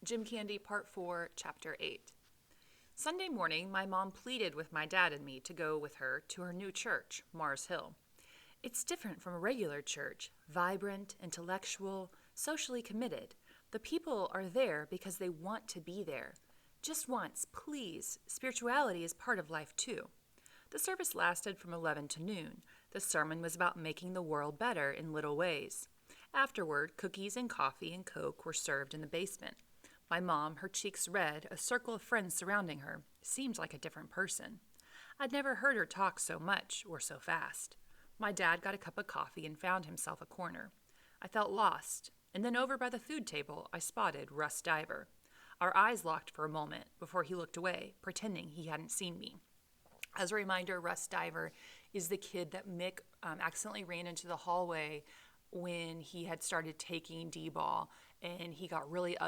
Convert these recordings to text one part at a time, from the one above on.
Jim Candy, Part 4, Chapter 8. Sunday morning, my mom pleaded with my dad and me to go with her to her new church, Mars Hill. It's different from a regular church, vibrant, intellectual, socially committed. The people are there because they want to be there. Just once, please. Spirituality is part of life too. The service lasted from 11 to noon. The sermon was about making the world better in little ways. Afterward, cookies and coffee and Coke were served in the basement. My mom, her cheeks red, a circle of friends surrounding her, seemed like a different person. I'd never heard her talk so much or so fast. My dad got a cup of coffee and found himself a corner. I felt lost, and then over by the food table, I spotted Russ Diver. Our eyes locked for a moment before he looked away, pretending he hadn't seen me. As a reminder, Russ Diver is the kid that Mick accidentally ran into the hallway when he had started taking D-ball, and he got really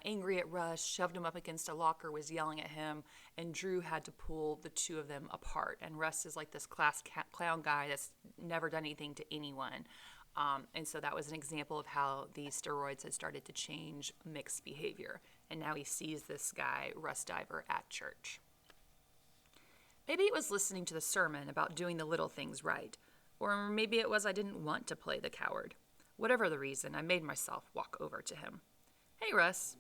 angry at Russ, shoved him up against a locker, was yelling at him, and Drew had to pull the two of them apart. And Russ is like this class clown guy that's never done anything to anyone. And so that was an example of how these steroids had started to change Mick's behavior. And now he sees this guy, Russ Diver, at church. Maybe it was listening to the sermon about doing the little things right. Or maybe it was I didn't want to play the coward. Whatever the reason, I made myself walk over to him. "Hey, Russ."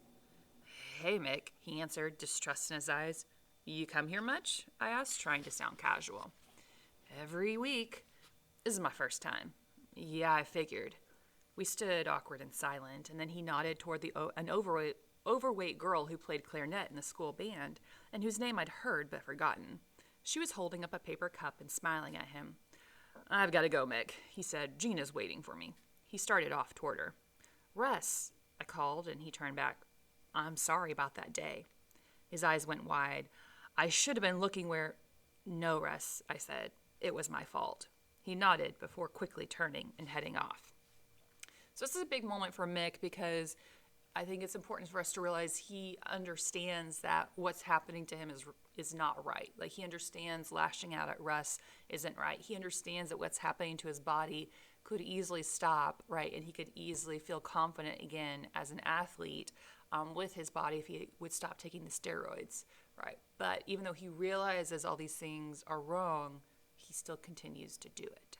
"Hey, Mick," he answered, distrust in his eyes. "You come here much?" I asked, trying to sound casual. "Every week." "This is my first time." "Yeah, I figured." We stood awkward and silent, and then he nodded toward an overweight girl who played clarinet in the school band, and whose name I'd heard but forgotten. She was holding up a paper cup and smiling at him. "I've got to go, Mick," he said. "Gina's waiting for me." He started off toward her. "Russ," I called, and he turned back. "I'm sorry about that day." His eyes went wide. "I should have been looking where—" "No, Russ," I said. "It was my fault." He nodded before quickly turning and heading off. So this is a big moment for Mick because I think it's important for us to realize he understands that what's happening to him is not right. Like, he understands lashing out at Russ isn't right. He understands that what's happening to his body could easily stop, right? And he could easily feel confident again as an athlete with his body if he would stop taking the steroids, right? But even though he realizes all these things are wrong, he still continues to do it.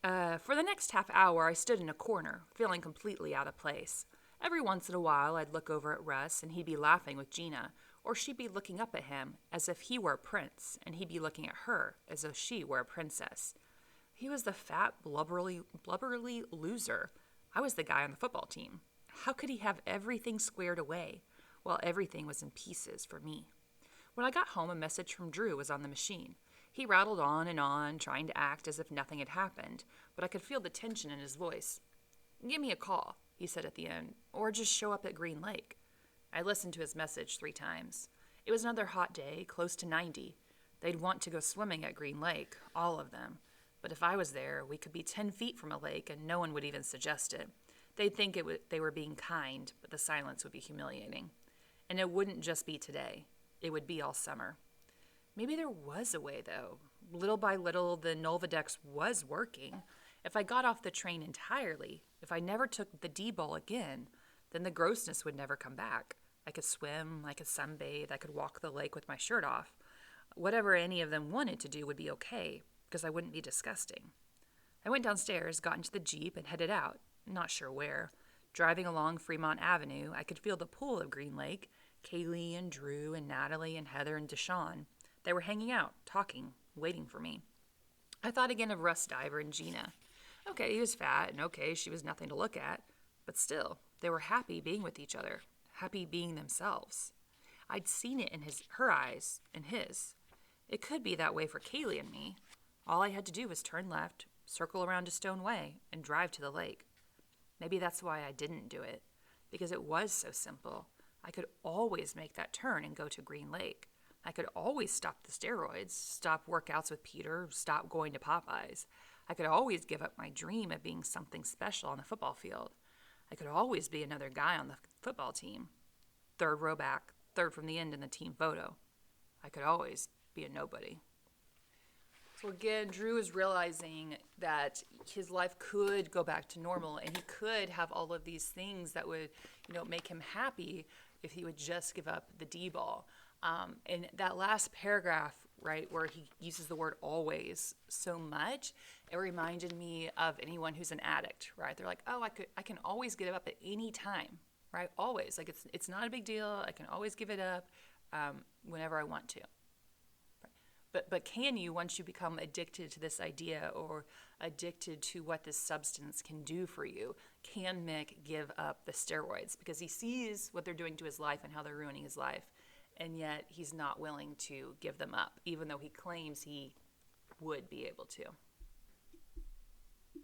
For the next half hour, I stood in a corner, feeling completely out of place. Every once in a while, I'd look over at Russ, and he'd be laughing with Gina, or she'd be looking up at him as if he were a prince, and he'd be looking at her as though she were a princess. He was the fat, blubbery loser. I was the guy on the football team. How could he have everything squared away, while everything was in pieces for me? When I got home, a message from Drew was on the machine. He rattled on, trying to act as if nothing had happened, but I could feel the tension in his voice. "Give me a call," he said at the end, "or just show up at Green Lake." I listened to his message 3 times. It was another hot day, close to 90. They'd want to go swimming at Green Lake, all of them. But if I was there, we could be 10 feet from a lake and no one would even suggest it. They'd think they were being kind, but the silence would be humiliating. And it wouldn't just be today. It would be all summer. Maybe there was a way, though. Little by little, the Nolvadex was working. If I got off the train entirely, if I never took the D-ball again, then the grossness would never come back. I could swim, I could sunbathe, I could walk the lake with my shirt off. Whatever any of them wanted to do would be okay, because I wouldn't be disgusting. I went downstairs, got into the Jeep, and headed out, not sure where. Driving along Fremont Avenue, I could feel the pull of Green Lake, Kaylee and Drew and Natalie and Heather and Deshawn. They were hanging out, talking, waiting for me. I thought again of Russ Diver and Gina. Okay, he was fat, and okay, she was nothing to look at. But still, they were happy being with each other, happy being themselves. I'd seen it in her eyes and his. It could be that way for Kaylee and me. All I had to do was turn left, circle around to Stone Way, and drive to the lake. Maybe that's why I didn't do it, because it was so simple. I could always make that turn and go to Green Lake. I could always stop the steroids, stop workouts with Peter, stop going to Popeyes. I could always give up my dream of being something special on the football field. I could always be another guy on the football team. 3rd row back, 3rd from the end in the team photo. I could always be a nobody. So again, Drew is realizing that his life could go back to normal and he could have all of these things that would, make him happy if he would just give up the D-ball. And that last paragraph, right, where he uses the word always so much, it reminded me of anyone who's an addict, right? They're like, oh, I can always get it up at any time, right? Always. Like it's not a big deal. I can always give it up whenever I want to. But can you, once you become addicted to this idea or addicted to what this substance can do for you, can Mick give up the steroids? Because he sees what they're doing to his life and how they're ruining his life, and yet he's not willing to give them up, even though he claims he would be able to.